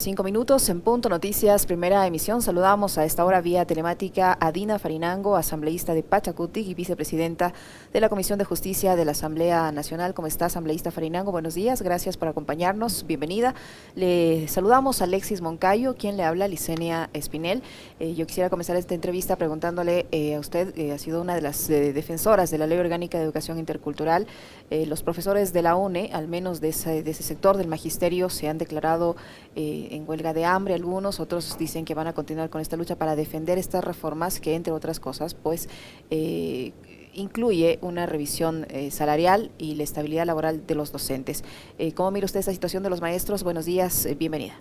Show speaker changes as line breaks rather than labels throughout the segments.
5 minutos en punto, noticias, primera emisión. Saludamos a esta hora vía telemática a Dina Farinango, asambleísta de Pachacutic y vicepresidenta de la Comisión de Justicia de la Asamblea Nacional. ¿Cómo está, asambleísta Farinango? Buenos días, gracias por acompañarnos, bienvenida. Le saludamos a Alexis Moncayo, quien le habla, Licenia Espinel. Yo quisiera comenzar esta entrevista preguntándole a usted, ha sido una de las defensoras de la Ley Orgánica de Educación Intercultural. Los profesores de la UNE, al menos de ese sector del magisterio, se han declarado en huelga de hambre algunos, otros dicen que van a continuar con esta lucha para defender estas reformas que, entre otras cosas, pues incluye una revisión salarial y la estabilidad laboral de los docentes. ¿Cómo mira usted esta situación de los maestros? Buenos días, bienvenida.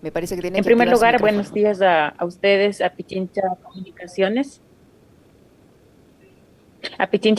Me parece que tiene
En
que
primer
activar su
lugar,
micrófono.
buenos días a ustedes, a Pichincha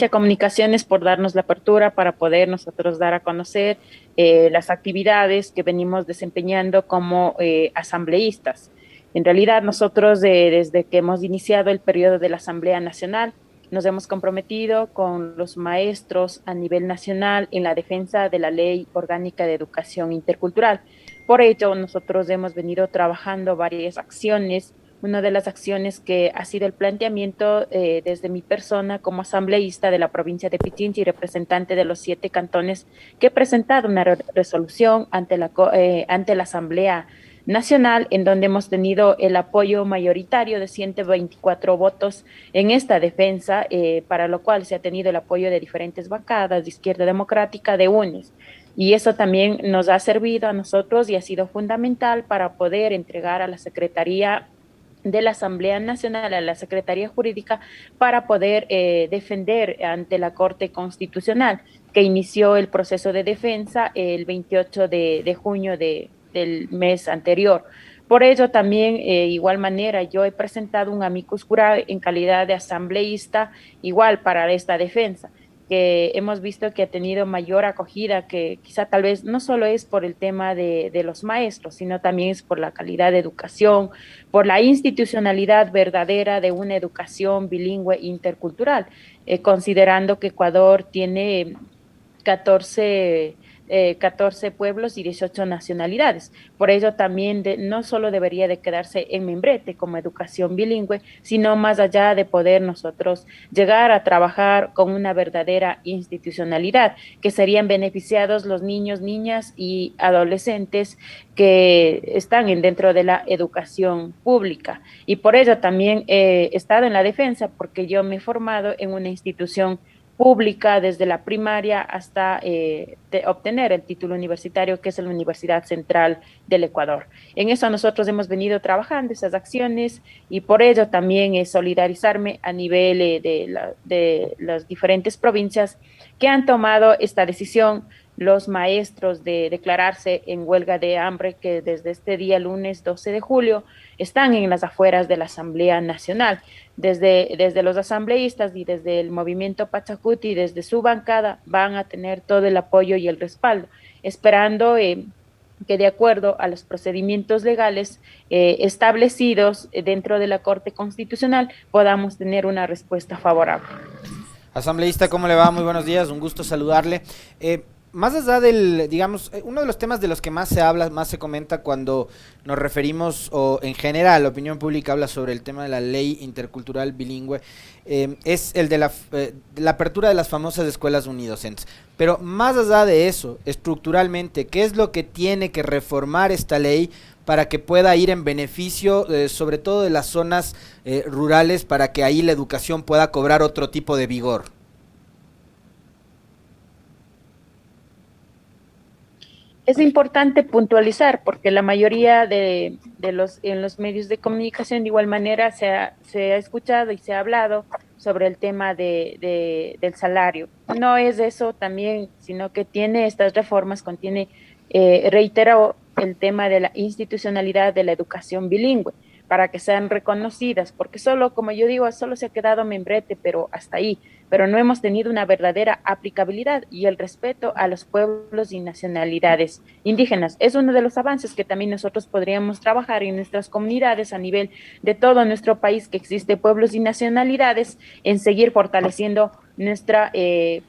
Comunicaciones por darnos la apertura para poder nosotros dar a conocer las actividades que venimos desempeñando como asambleístas. En realidad, nosotros desde que hemos iniciado el periodo de la Asamblea Nacional, nos hemos comprometido con los maestros a nivel nacional en la defensa de la Ley Orgánica de Educación Intercultural. Por ello, nosotros hemos venido trabajando varias acciones. Una de las acciones que ha sido el planteamiento desde mi persona como asambleísta de la provincia de Pichincha y representante de los 7 cantones, que he presentado una resolución ante la Asamblea Nacional, en donde hemos tenido el apoyo mayoritario de 124 votos en esta defensa, para lo cual se ha tenido el apoyo de diferentes bancadas, de Izquierda Democrática, de UNES. Y eso también nos ha servido a nosotros y ha sido fundamental para poder entregar a la Secretaría de la Asamblea Nacional, a la Secretaría Jurídica, para poder defender ante la Corte Constitucional, que inició el proceso de defensa el 28 de junio del mes anterior. Por ello, también, igual manera, yo he presentado un amicus curiae en calidad de asambleísta, igual para esta defensa, que hemos visto que ha tenido mayor acogida, que quizá tal vez no solo es por el tema de los maestros, sino también es por la calidad de educación, por la institucionalidad verdadera de una educación bilingüe intercultural, considerando que Ecuador tiene 14, 14 pueblos y 18 nacionalidades. Por ello también no solo debería de quedarse en membrete como educación bilingüe, sino más allá de poder nosotros llegar a trabajar con una verdadera institucionalidad, que serían beneficiados los niños, niñas y adolescentes que están dentro de la educación pública. Y por ello también he estado en la defensa, porque yo me he formado en una institución pública desde la primaria hasta obtener el título universitario, que es la Universidad Central del Ecuador. En eso nosotros hemos venido trabajando esas acciones, y por ello también solidarizarme a nivel de las diferentes provincias que han tomado esta decisión, los maestros, de declararse en huelga de hambre, que desde este día lunes 12 de julio están en las afueras de la Asamblea Nacional. Desde los asambleístas y desde el movimiento Pachacuti, desde su bancada, van a tener todo el apoyo y el respaldo, esperando que, de acuerdo a los procedimientos legales establecidos dentro de la Corte Constitucional, podamos tener una respuesta favorable.
Asambleísta, ¿cómo le va? Muy buenos días, un gusto saludarle. Más allá del, digamos, uno de los temas de los que más se habla, más se comenta cuando nos referimos, o en general la opinión pública habla sobre el tema de la ley intercultural bilingüe, es el de la apertura de las famosas escuelas unidocentes. Pero más allá de eso, estructuralmente, ¿qué es lo que tiene que reformar esta ley para que pueda ir en beneficio, sobre todo de las zonas rurales, para que ahí la educación pueda cobrar otro tipo de vigor?
Es importante puntualizar, porque la mayoría en los medios de comunicación de igual manera se ha escuchado y se ha hablado sobre el tema del salario. No es eso también, sino que tiene estas reformas, contiene, reitero, el tema de la institucionalidad de la educación bilingüe, para que sean reconocidas, porque solo, como yo digo, solo se ha quedado membrete, pero hasta ahí, pero no hemos tenido una verdadera aplicabilidad y el respeto a los pueblos y nacionalidades indígenas. Es uno de los avances que también nosotros podríamos trabajar en nuestras comunidades a nivel de todo nuestro país, que existe pueblos y nacionalidades, en seguir fortaleciendo nuestra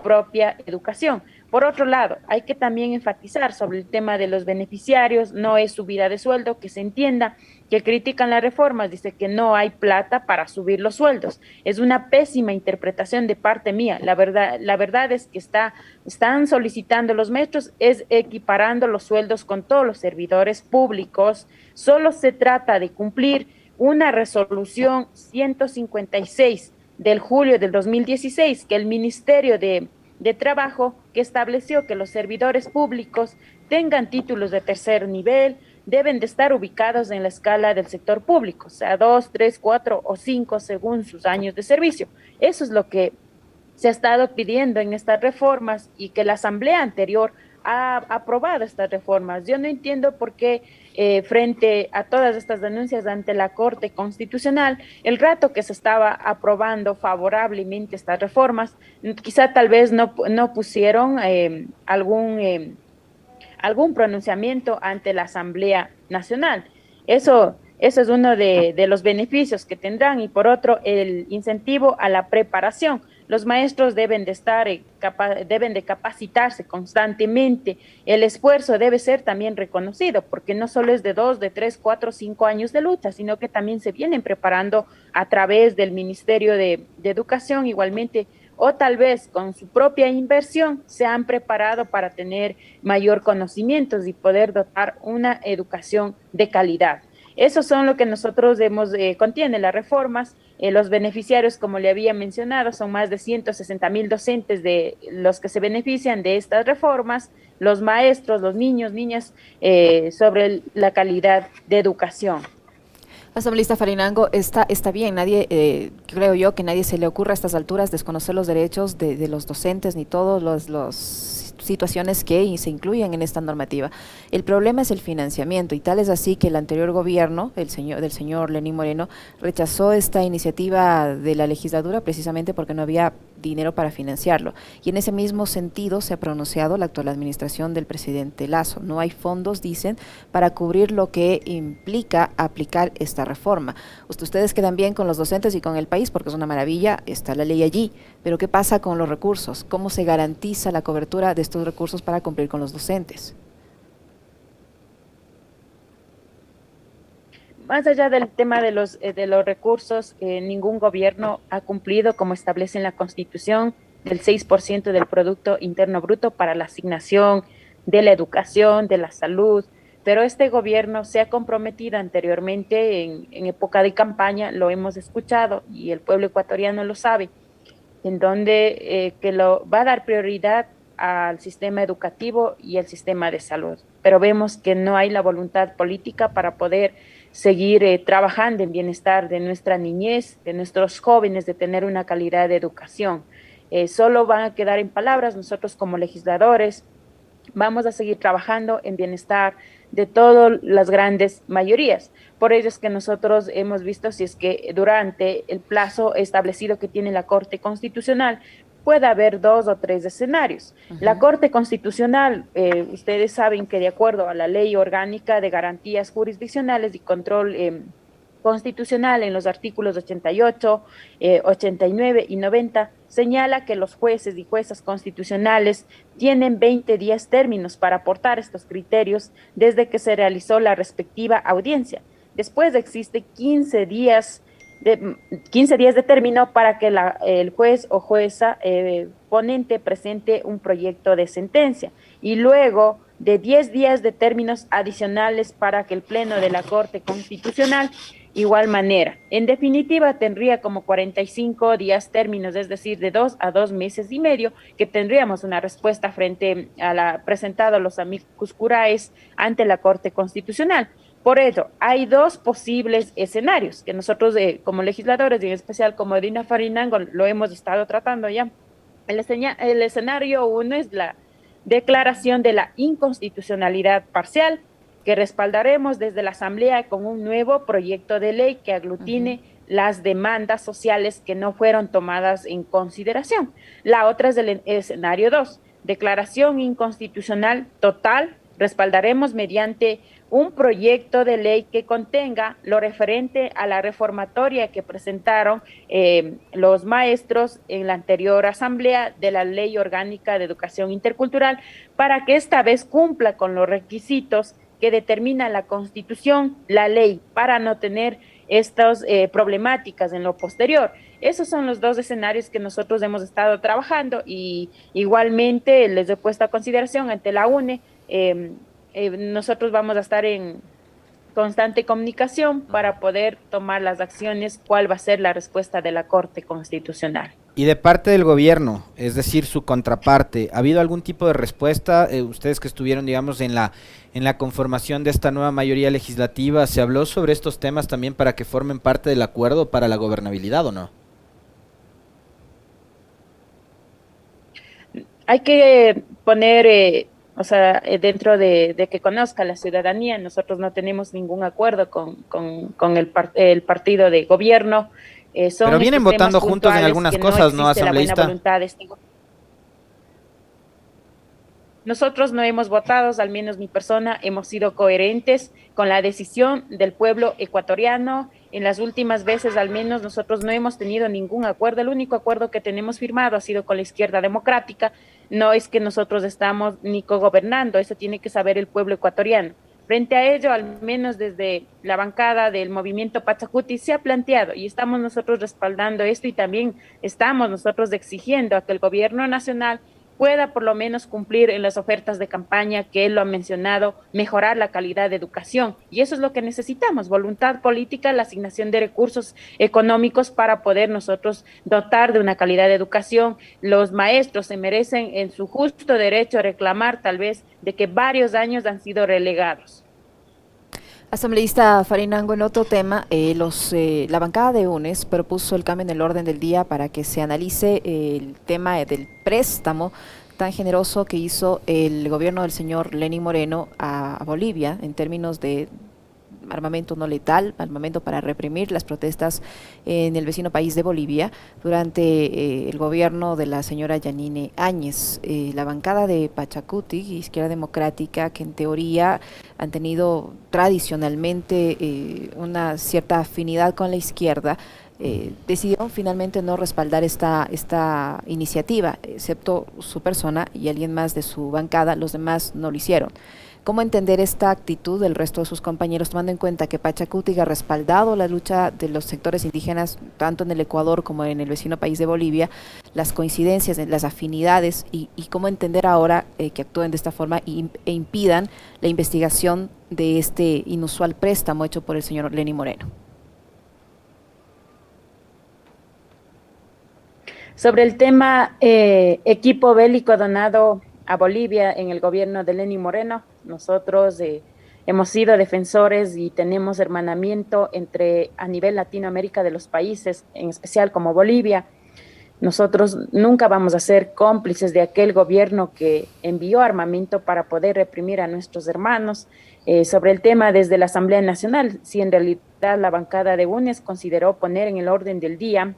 propia educación, Por otro lado, hay que también enfatizar sobre el tema de los beneficiarios, no es subida de sueldo, que se entienda que critican las reformas, dice que no hay plata para subir los sueldos. Es una pésima interpretación de parte mía. La verdad es que están solicitando los maestros, es equiparando los sueldos con todos los servidores públicos. Solo se trata de cumplir una resolución 156 del julio del 2016 que el Ministerio de Trabajo, que estableció que los servidores públicos tengan títulos de tercer nivel, deben de estar ubicados en la escala del sector público, o sea, 2, 3, 4 o 5 según sus años de servicio. Eso es lo que se ha estado pidiendo en estas reformas y que la Asamblea anterior ha aprobado estas reformas. Yo no entiendo por qué frente a todas estas denuncias ante la Corte Constitucional, el rato que se estaba aprobando favorablemente estas reformas, quizá tal vez no pusieron algún pronunciamiento ante la Asamblea Nacional. Eso es uno de los beneficios que tendrán y por otro el incentivo a la preparación. Los maestros deben de deben de capacitarse constantemente. El esfuerzo debe ser también reconocido porque no solo es de 2, de 3, 4, 5 años de lucha, sino que también se vienen preparando a través del Ministerio de Educación igualmente o tal vez con su propia inversión se han preparado para tener mayor conocimientos y poder dotar una educación de calidad. Esos son lo que nosotros contiene las reformas. Los beneficiarios, como le había mencionado, son más de 160,000 docentes de los que se benefician de estas reformas, los maestros, los niños, niñas, sobre la calidad de educación.
Asambleísta Farinango, está bien, creo yo que nadie se le ocurra a estas alturas desconocer los derechos de los docentes ni todos los situaciones que se incluyen en esta normativa. El problema es el financiamiento y tal es así que el anterior gobierno, del señor Lenín Moreno, rechazó esta iniciativa de la legislatura precisamente porque no había dinero para financiarlo. Y en ese mismo sentido se ha pronunciado la actual administración del presidente Lasso. No hay fondos, dicen, para cubrir lo que implica aplicar esta reforma. Ustedes quedan bien con los docentes y con el país porque es una maravilla, está la ley allí, pero ¿qué pasa con los recursos? ¿Cómo se garantiza la cobertura de estos recursos para cumplir con los docentes?
Más allá del tema de los recursos, ningún gobierno ha cumplido, como establece en la Constitución, del 6% del Producto Interno Bruto para la asignación de la educación, de la salud, pero este gobierno se ha comprometido anteriormente en época de campaña, lo hemos escuchado y el pueblo ecuatoriano lo sabe, en donde que va a dar prioridad al sistema educativo y al sistema de salud. Pero vemos que no hay la voluntad política para poder seguir trabajando en bienestar de nuestra niñez, de nuestros jóvenes, de tener una calidad de educación. Solo van a quedar en palabras. Nosotros como legisladores vamos a seguir trabajando en bienestar de todas las grandes mayorías. Por ello es que nosotros hemos visto si es que durante el plazo establecido que tiene la Corte Constitucional puede haber 2 o 3 escenarios. La Corte Constitucional, ustedes saben que de acuerdo a la Ley Orgánica de Garantías Jurisdiccionales y Control Constitucional en los artículos 88, 89 y 90, señala que los jueces y juezas constitucionales tienen 20 días términos para aportar estos criterios desde que se realizó la respectiva audiencia. Después existe 15 días de término para que el juez o jueza ponente presente un proyecto de sentencia y luego de 10 días de términos adicionales para que el Pleno de la Corte Constitucional igual manera. En definitiva, tendría como 45 días términos, es decir, de 2 a 2 meses y medio, que tendríamos una respuesta frente a la presentada a los amicus curiae ante la Corte Constitucional. Por ello, hay 2 posibles escenarios que nosotros como legisladores, y en especial como Dina Farinango, lo hemos estado tratando ya. El escenario 1 es la declaración de la inconstitucionalidad parcial, que respaldaremos desde la Asamblea con un nuevo proyecto de ley que aglutine las demandas sociales que no fueron tomadas en consideración. La otra es el escenario 2, declaración inconstitucional total respaldaremos mediante un proyecto de ley que contenga lo referente a la reformatoria que presentaron los maestros en la anterior asamblea de la Ley Orgánica de Educación Intercultural, para que esta vez cumpla con los requisitos que determina la Constitución, la ley, para no tener estas problemáticas en lo posterior. Esos son los dos escenarios que nosotros hemos estado trabajando y igualmente les he puesto a consideración ante la UNE. Nosotros vamos a estar en constante comunicación para poder tomar las acciones, cuál va a ser la respuesta de la Corte Constitucional.
Y de parte del gobierno, es decir, su contraparte, ¿ha habido algún tipo de respuesta? Ustedes que estuvieron, digamos, en la conformación de esta nueva mayoría legislativa, ¿se habló sobre estos temas también para que formen parte del acuerdo para la gobernabilidad o no?
Hay que poner, dentro de que conozca la ciudadanía, nosotros no tenemos ningún acuerdo con el partido de gobierno.
Pero vienen votando juntos en algunas cosas, ¿no, asambleísta?
Nosotros no hemos votado, al menos mi persona, hemos sido coherentes con la decisión del pueblo ecuatoriano. En las últimas veces, al menos, nosotros no hemos tenido ningún acuerdo. El único acuerdo que tenemos firmado ha sido con la izquierda democrática. No es que nosotros estamos ni cogobernando, eso tiene que saber el pueblo ecuatoriano. Frente a ello, al menos desde la bancada del movimiento Pachacuti se ha planteado y estamos nosotros respaldando esto y también estamos nosotros exigiendo a que el gobierno nacional pueda por lo menos cumplir en las ofertas de campaña que él lo ha mencionado, mejorar la calidad de educación. Y eso es lo que necesitamos, voluntad política, la asignación de recursos económicos para poder nosotros dotar de una calidad de educación. Los maestros se merecen en su justo derecho a reclamar tal vez de que varios años han sido relegados.
Asambleísta Farinango, en otro tema, la bancada de UNES propuso el cambio en el orden del día para que se analice el tema del préstamo tan generoso que hizo el gobierno del señor Lenín Moreno a Bolivia en términos de armamento no letal, armamento para reprimir las protestas en el vecino país de Bolivia durante el gobierno de la señora Yanine Áñez. La bancada de Pachacuti, Izquierda Democrática, que en teoría han tenido tradicionalmente una cierta afinidad con la izquierda, decidieron finalmente no respaldar esta iniciativa, excepto su persona y alguien más de su bancada. Los demás no lo hicieron. ¿Cómo entender esta actitud del resto de sus compañeros, tomando en cuenta que Pachacuti ha respaldado la lucha de los sectores indígenas, tanto en el Ecuador como en el vecino país de Bolivia, las coincidencias, las afinidades, y cómo entender ahora que actúen de esta forma e impidan la investigación de este inusual préstamo hecho por el señor Lenín Moreno?
Sobre el tema equipo bélico donado a Bolivia en el gobierno de Lenín Moreno, nosotros hemos sido defensores y tenemos hermanamiento a nivel Latinoamérica de los países, en especial como Bolivia. Nosotros nunca vamos a ser cómplices de aquel gobierno que envió armamento para poder reprimir a nuestros hermanos. Sobre el tema desde la Asamblea Nacional, si en realidad la bancada de UNES consideró poner en el orden del día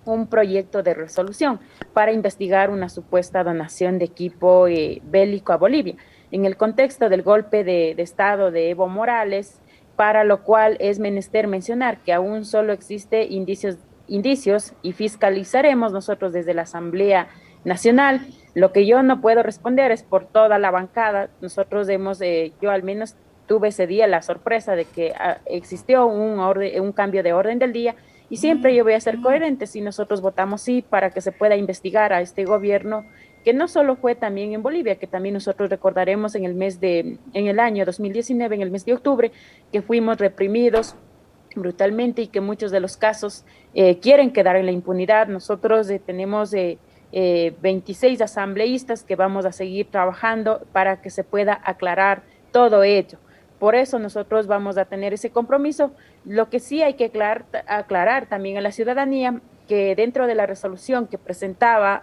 un proyecto de resolución para investigar una supuesta donación de equipo bélico a Bolivia, en el contexto del golpe de Estado de Evo Morales, para lo cual es menester mencionar que aún solo existe indicios y fiscalizaremos nosotros desde la Asamblea Nacional. Lo que yo no puedo responder es por toda la bancada. Nosotros yo al menos tuve ese día la sorpresa de que existió un cambio de orden del día. Y siempre yo voy a ser coherente si nosotros votamos sí para que se pueda investigar a este gobierno, que no solo fue también en Bolivia, que también nosotros recordaremos en el año 2019, en el mes de octubre, que fuimos reprimidos brutalmente y que muchos de los casos quieren quedar en la impunidad. Nosotros tenemos 26 asambleístas que vamos a seguir trabajando para que se pueda aclarar todo ello. Por eso nosotros vamos a tener ese compromiso. Lo que sí hay que aclarar también a la ciudadanía, que dentro de la resolución que presentaba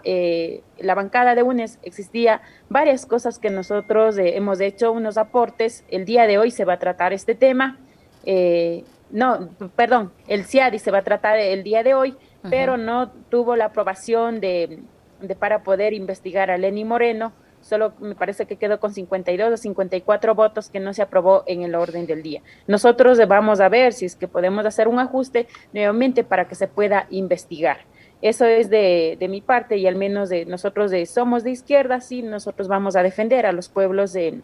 la bancada de UNES existía varias cosas que nosotros hemos hecho unos aportes. El día de hoy se va a tratar este tema. El CIADI se va a tratar el día de hoy, pero no tuvo la aprobación para poder investigar a Lenín Moreno, solo me parece que quedó con 52 o 54 votos que no se aprobó en el orden del día. Nosotros vamos a ver si es que podemos hacer un ajuste nuevamente para que se pueda investigar. Eso es de mi parte y al menos de nosotros somos de izquierda, sí, nosotros vamos a defender a los pueblos de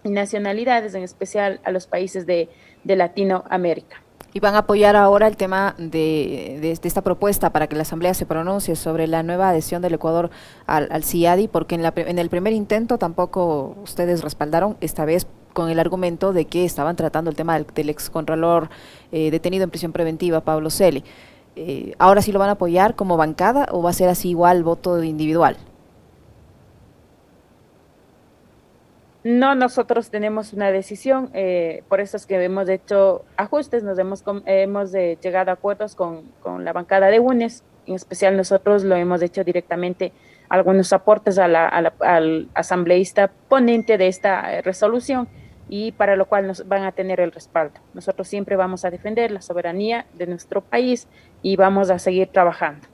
nacionalidades, en especial a los países de Latinoamérica.
Y van a apoyar ahora el tema de esta propuesta para que la Asamblea se pronuncie sobre la nueva adhesión del Ecuador al CIADI, porque en el primer intento tampoco ustedes respaldaron, esta vez con el argumento de que estaban tratando el tema del excontralor detenido en prisión preventiva, Pablo Celi. ¿Ahora sí lo van a apoyar como bancada o va a ser así igual voto individual?
No, nosotros tenemos una decisión, por eso es que hemos hecho ajustes, hemos llegado a acuerdos con la bancada de UNES, en especial nosotros lo hemos hecho directamente algunos aportes al asambleísta ponente de esta resolución y para lo cual nos van a tener el respaldo. Nosotros siempre vamos a defender la soberanía de nuestro país y vamos a seguir trabajando.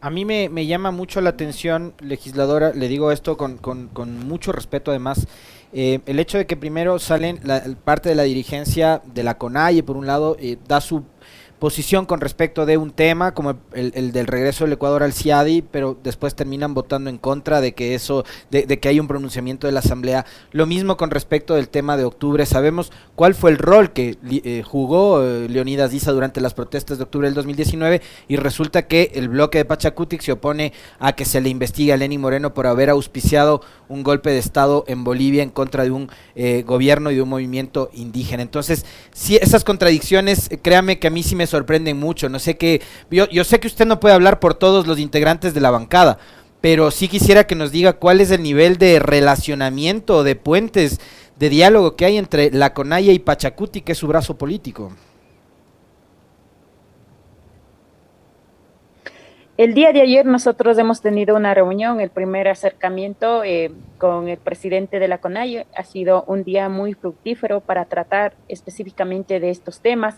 A mí me llama mucho la atención, legisladora, le digo esto con mucho respeto además, el hecho de que primero salen parte de la dirigencia de la CONAIE, por un lado, da su posición con respecto de un tema como el del regreso del Ecuador al CIADI, pero después terminan votando en contra de que de que hay un pronunciamiento de la Asamblea. Lo mismo con respecto del tema de octubre. Sabemos cuál fue el rol que jugó Leonidas Issa durante las protestas de octubre del 2019 y resulta que el bloque de Pachacutic se opone a que se le investigue a Lenín Moreno por haber auspiciado un golpe de Estado en Bolivia en contra de un gobierno y de un movimiento indígena. Entonces, sí, esas contradicciones, créame que a mí sí me sorprenden mucho. No sé qué, yo sé que usted no puede hablar por todos los integrantes de la bancada, pero sí quisiera que nos diga cuál es el nivel de relacionamiento, de puentes, de diálogo que hay entre la CONAIE y Pachacuti, que es su brazo político.
El día de ayer nosotros hemos tenido una reunión, el primer acercamiento con el presidente de la CONAIE. Ha sido un día muy fructífero para tratar específicamente de estos temas,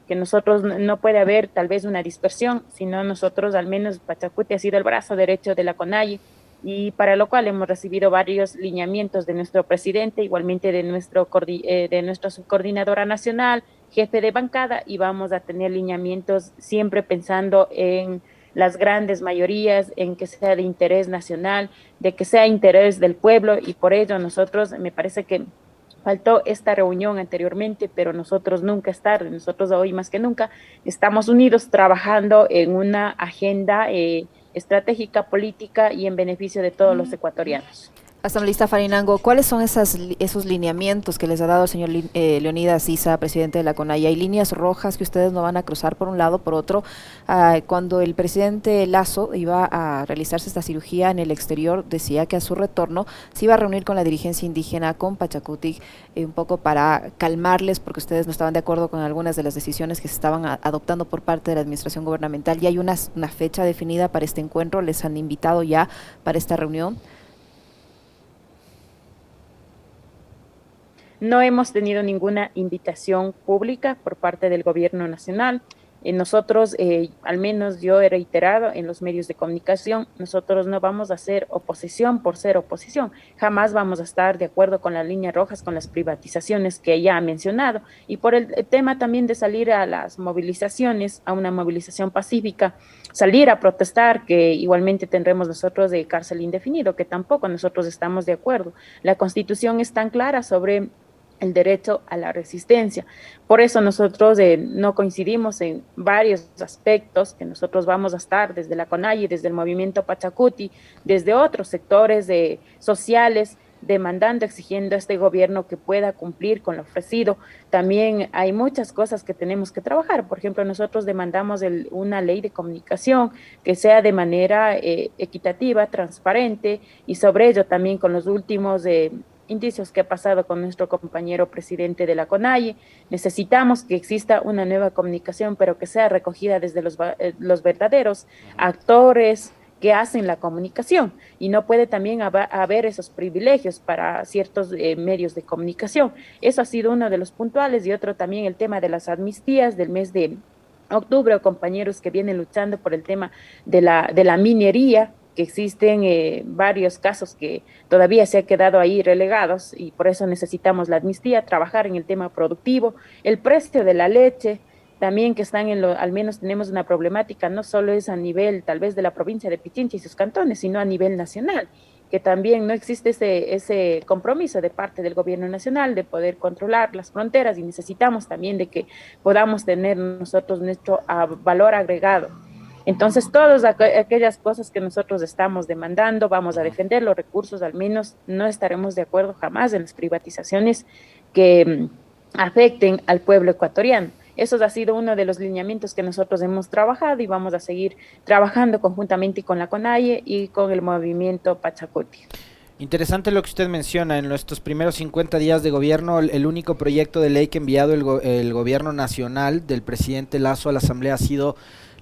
que nosotros no puede haber tal vez una dispersión, sino nosotros al menos Pachacuti ha sido el brazo derecho de la CONAIE y para lo cual hemos recibido varios lineamientos de nuestro presidente, igualmente de nuestra subcoordinadora nacional, jefe de bancada, y vamos a tener lineamientos siempre pensando en las grandes mayorías, en que sea de interés nacional, de que sea interés del pueblo, y por ello nosotros, me parece que faltó esta reunión anteriormente, pero nosotros nunca es tarde, nosotros hoy más que nunca estamos unidos trabajando en una agenda estratégica, política y en beneficio de todos los ecuatorianos.
Asambleísta Farinango, ¿cuáles son esos lineamientos que les ha dado el señor Leonidas Issa, presidente de la CONAIE? ¿Hay líneas rojas que ustedes no van a cruzar por un lado? Por otro, cuando el presidente Lasso iba a realizarse esta cirugía en el exterior, decía que a su retorno se iba a reunir con la dirigencia indígena, con Pachacutic, un poco para calmarles, porque ustedes no estaban de acuerdo con algunas de las decisiones que se estaban adoptando por parte de la administración gubernamental. ¿Y hay una fecha definida para este encuentro? ¿Les han invitado ya para esta reunión?
No hemos tenido ninguna invitación pública por parte del gobierno nacional. Nosotros, al menos yo he reiterado en los medios de comunicación, nosotros no vamos a hacer oposición por ser oposición. Jamás vamos a estar de acuerdo con las líneas rojas, con las privatizaciones que ella ha mencionado. Y por el tema también de salir a las movilizaciones, a una movilización pacífica, salir a protestar, que igualmente tendremos nosotros de cárcel indefinido, que tampoco nosotros estamos de acuerdo. La Constitución es tan clara sobre el derecho a la resistencia. Por eso nosotros no coincidimos en varios aspectos que nosotros vamos a estar desde la CONAIE, desde el movimiento Pachacuti, desde otros sectores sociales, demandando, exigiendo a este gobierno que pueda cumplir con lo ofrecido. También hay muchas cosas que tenemos que trabajar. Por ejemplo, nosotros demandamos una ley de comunicación que sea de manera equitativa, transparente, y sobre ello también con los últimos indicios que ha pasado con nuestro compañero presidente de la CONAIE. Necesitamos que exista una nueva comunicación, pero que sea recogida desde los verdaderos actores que hacen la comunicación, y no puede también haber esos privilegios para ciertos medios de comunicación. Eso ha sido uno de los puntuales, y otro también el tema de las amnistías del mes de octubre, o compañeros que vienen luchando por el tema de la minería, que existen varios casos que todavía se han quedado ahí relegados y por eso necesitamos la amnistía, trabajar en el tema productivo, el precio de la leche, también que están al menos tenemos una problemática, no solo es a nivel tal vez de la provincia de Pichincha y sus cantones, sino a nivel nacional, que también no existe ese compromiso de parte del gobierno nacional de poder controlar las fronteras y necesitamos también de que podamos tener nosotros nuestro valor agregado. Entonces, todas aquellas cosas que nosotros estamos demandando, vamos a defender los recursos, al menos no estaremos de acuerdo jamás en las privatizaciones que afecten al pueblo ecuatoriano. Eso ha sido uno de los lineamientos que nosotros hemos trabajado y vamos a seguir trabajando conjuntamente con la CONAIE y con el movimiento Pachacuti.
Interesante lo que usted menciona. En nuestros primeros 50 días de gobierno, el único proyecto de ley que ha enviado el gobierno nacional del presidente Lasso a la Asamblea ha sido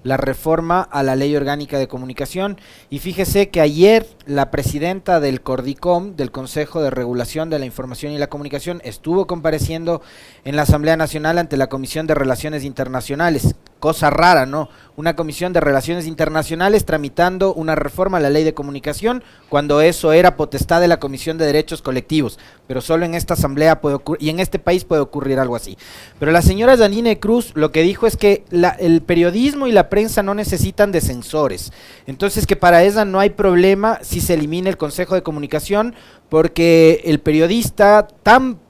la reforma a la Ley Orgánica de Comunicación. Y fíjese que ayer la presidenta del CORDICOM, del Consejo de Regulación de la Información y la Comunicación, estuvo compareciendo en la Asamblea Nacional ante la Comisión de Relaciones Internacionales. Cosa rara, ¿no? Una comisión de relaciones internacionales tramitando una reforma a la ley de comunicación cuando eso era potestad de la Comisión de Derechos Colectivos, pero solo en esta asamblea puede ocurrir, y en este país puede ocurrir algo así. Pero la señora Janine Cruz lo que dijo es que el periodismo y la prensa no necesitan de censores, entonces que para ella no hay problema si se elimina el Consejo de Comunicación, porque el periodista tan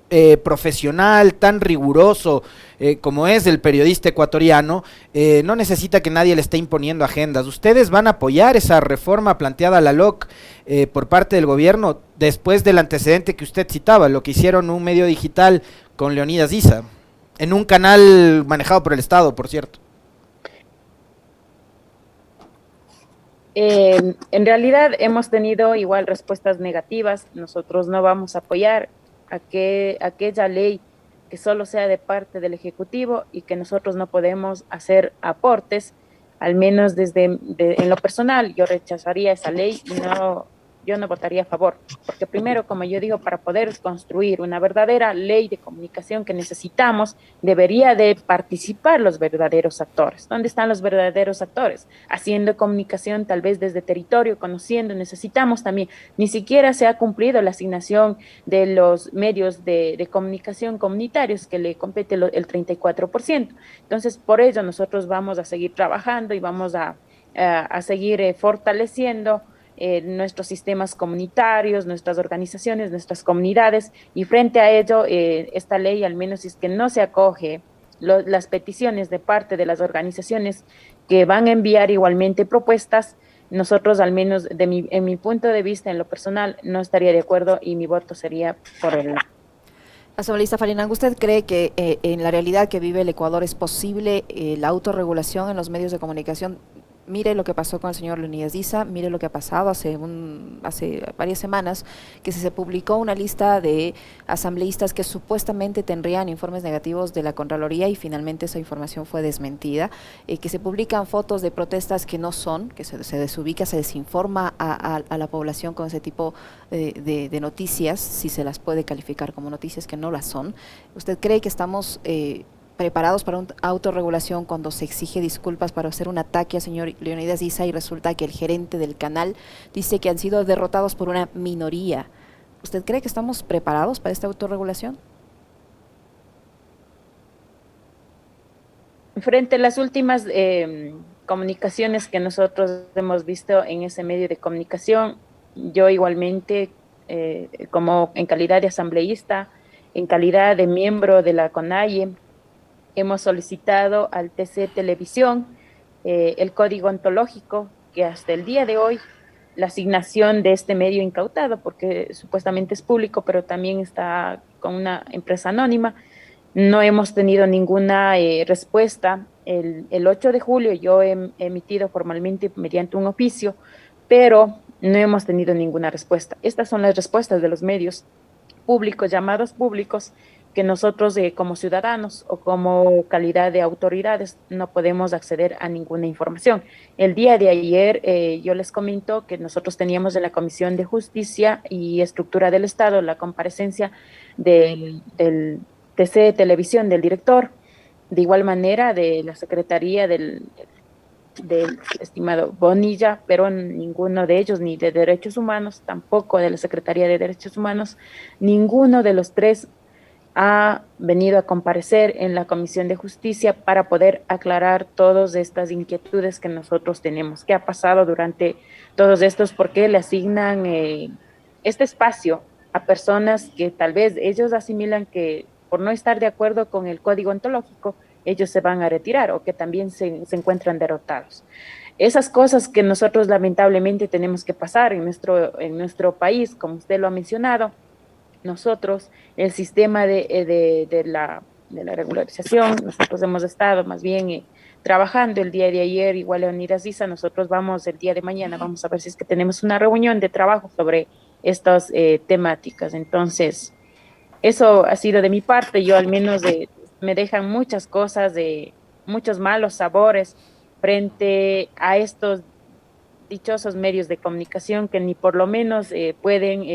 profesional, tan riguroso como es el periodista ecuatoriano, no necesita que nadie le esté imponiendo agendas. ¿Ustedes van a apoyar esa reforma planteada a la LOC por parte del gobierno después del antecedente que usted citaba, lo que hicieron un medio digital con Leonidas Issa, en un canal manejado por el Estado, por cierto?
En realidad hemos tenido igual respuestas negativas. Nosotros no vamos a apoyar aquella ley que solo sea de parte del Ejecutivo y que nosotros no podemos hacer aportes, al menos en lo personal, yo rechazaría esa ley y yo no votaría a favor, porque primero, como yo digo, para poder construir una verdadera ley de comunicación que necesitamos, debería de participar los verdaderos actores. ¿Dónde están los verdaderos actores? Haciendo comunicación tal vez desde territorio, conociendo, necesitamos también, ni siquiera se ha cumplido la asignación de los medios de comunicación comunitarios que le compete el 34%. Entonces, por ello nosotros vamos a seguir trabajando y vamos a seguir fortaleciendo nuestros sistemas comunitarios, nuestras organizaciones, nuestras comunidades, y frente a ello, esta ley, al menos si es que no se acoge las peticiones de parte de las organizaciones que van a enviar igualmente propuestas, nosotros, al menos en mi punto de vista, en lo personal, no estaría de acuerdo y mi voto sería por el no.
Asambleísta Farinango, ¿usted cree que en la realidad que vive el Ecuador es posible la autorregulación en los medios de comunicación? Mire lo que pasó con el señor Leonidas Issa, mire lo que ha pasado hace varias semanas, que se publicó una lista de asambleístas que supuestamente tendrían informes negativos de la Contraloría y finalmente esa información fue desmentida, que se publican fotos de protestas que no son, que se desubica, se desinforma a la población con ese tipo de noticias, si se las puede calificar como noticias que no las son. ¿Usted cree que estamos preparados para una autorregulación cuando se exige disculpas para hacer un ataque al señor Leonidas Issa y resulta que el gerente del canal dice que han sido derrotados por una minoría? ¿Usted cree que estamos preparados para esta autorregulación?
Frente a las últimas comunicaciones que nosotros hemos visto en ese medio de comunicación, yo igualmente, como en calidad de asambleísta, en calidad de miembro de la CONAIE, hemos solicitado al TC Televisión el código ontológico, que hasta el día de hoy la asignación de este medio incautado, porque supuestamente es público, pero también está con una empresa anónima, no hemos tenido ninguna respuesta. El 8 de julio yo he emitido formalmente mediante un oficio, pero no hemos tenido ninguna respuesta. Estas son las respuestas de los medios públicos, llamados públicos, que nosotros como ciudadanos o como calidad de autoridades no podemos acceder a ninguna información. El día de ayer yo les comento que nosotros teníamos en la Comisión de Justicia y Estructura del Estado la comparecencia del TC de Televisión, del director, de igual manera de la Secretaría del estimado Bonilla, pero ninguno de ellos, ni de Derechos Humanos, tampoco de la Secretaría de Derechos Humanos, ninguno de los tres ha venido a comparecer en la Comisión de Justicia para poder aclarar todas estas inquietudes que nosotros tenemos. ¿Qué ha pasado durante todos estos? ¿Por qué le asignan este espacio a personas que tal vez ellos asimilan que por no estar de acuerdo con el código ontológico, ellos se van a retirar o que también se encuentran derrotados? Esas cosas que nosotros lamentablemente tenemos que pasar en nuestro país, como usted lo ha mencionado, nosotros, el sistema de la regularización, nosotros hemos estado más bien trabajando el día de ayer, igual Leonidas Issa, nosotros vamos el día de mañana, vamos a ver si es que tenemos una reunión de trabajo sobre estas temáticas. Entonces, eso ha sido de mi parte, yo al menos me dejan muchas cosas, muchos malos sabores frente a estos dichosos medios de comunicación que ni por lo menos pueden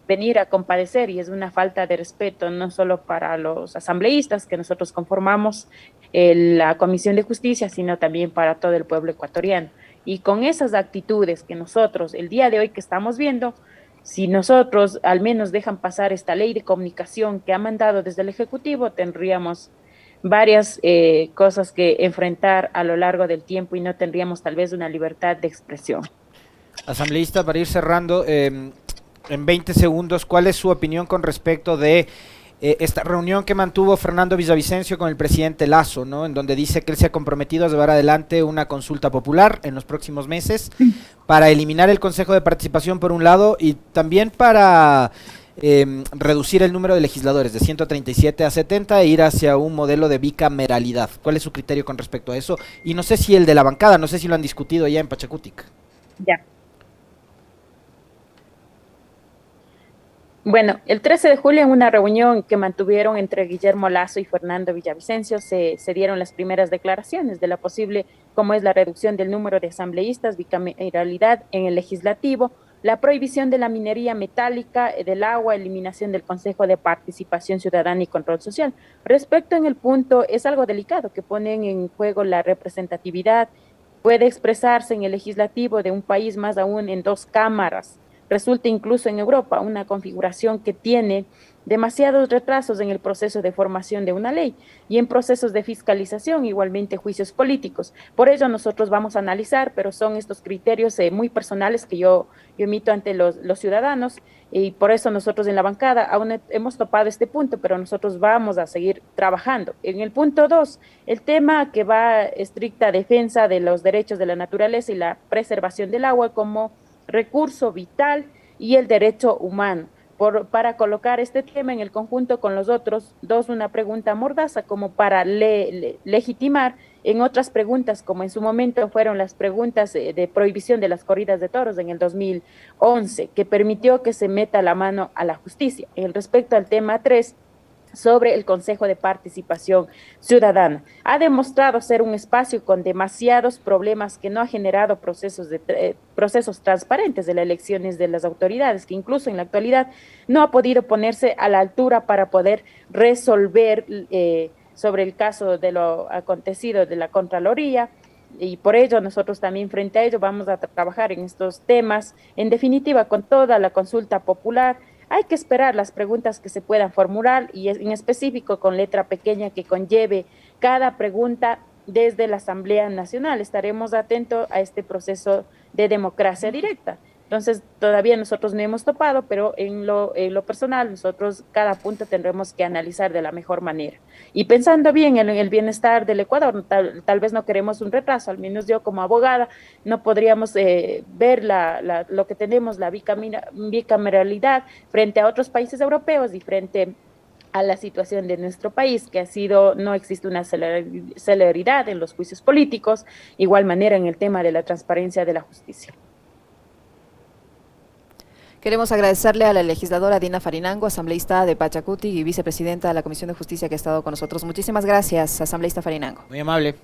venir a comparecer, y es una falta de respeto no solo para los asambleístas que nosotros conformamos la Comisión de Justicia, sino también para todo el pueblo ecuatoriano. Y con esas actitudes que nosotros el día de hoy que estamos viendo, si nosotros al menos dejan pasar esta ley de comunicación que ha mandado desde el Ejecutivo, tendríamos varias cosas que enfrentar a lo largo del tiempo y no tendríamos tal vez una libertad de expresión.
Asambleísta, para ir cerrando, en 20 segundos, ¿cuál es su opinión con respecto de esta reunión que mantuvo Fernando Villavicencio con el presidente Lasso, ¿no? En donde dice que él se ha comprometido a llevar adelante una consulta popular en los próximos meses para eliminar el Consejo de Participación por un lado y también para reducir el número de legisladores de 137 a 70 e ir hacia un modelo de bicameralidad? ¿Cuál es su criterio con respecto a eso? Y no sé si el de la bancada, no sé si lo han discutido ya en Pachacutic.
Ya. Bueno, el 13 de julio, en una reunión que mantuvieron entre Guillermo Lasso y Fernando Villavicencio, se dieron las primeras declaraciones de la posible, como es la reducción del número de asambleístas, bicameralidad en el legislativo, la prohibición de la minería metálica, del agua, eliminación del Consejo de Participación Ciudadana y Control Social. Respecto en el punto, es algo delicado que ponen en juego la representatividad, puede expresarse en el legislativo de un país, más aún en dos cámaras. Resulta incluso en Europa una configuración que tiene demasiados retrasos en el proceso de formación de una ley y en procesos de fiscalización, igualmente juicios políticos. Por ello nosotros vamos a analizar, pero son estos criterios muy personales que yo emito ante los ciudadanos, y por eso nosotros en la bancada aún hemos topado este punto, pero nosotros vamos a seguir trabajando. En el punto 2, el tema que va estricta defensa de los derechos de la naturaleza y la preservación del agua como recurso vital y el derecho humano. Para colocar este tema en el conjunto con los otros dos, una pregunta mordaza como para legitimar en otras preguntas, como en su momento fueron las preguntas de prohibición de las corridas de toros en el 2011, que permitió que se meta la mano a la justicia. Respecto al tema 3, sobre el Consejo de Participación Ciudadana. Ha demostrado ser un espacio con demasiados problemas que no ha generado procesos transparentes de las elecciones de las autoridades, que incluso en la actualidad no ha podido ponerse a la altura para poder resolver sobre el caso de lo acontecido de la Contraloría. Y por ello nosotros también frente a ello vamos a trabajar en estos temas, en definitiva con toda la consulta popular. Hay que esperar las preguntas que se puedan formular y en específico con letra pequeña que conlleve cada pregunta desde la Asamblea Nacional. Estaremos atentos a este proceso de democracia directa. Entonces, todavía nosotros no hemos topado, pero en lo personal, nosotros cada punto tendremos que analizar de la mejor manera. Y pensando bien en el bienestar del Ecuador, tal vez no queremos un retraso, al menos yo como abogada no podríamos ver lo que tenemos, la bicameralidad frente a otros países europeos y frente a la situación de nuestro país, que no existe una celeridad en los juicios políticos, igual manera en el tema de la transparencia de la justicia.
Queremos agradecerle a la legisladora Dina Farinango, asambleísta de Pachacutic y vicepresidenta de la Comisión de Justicia que ha estado con nosotros. Muchísimas gracias, asambleísta Farinango.
Muy amable.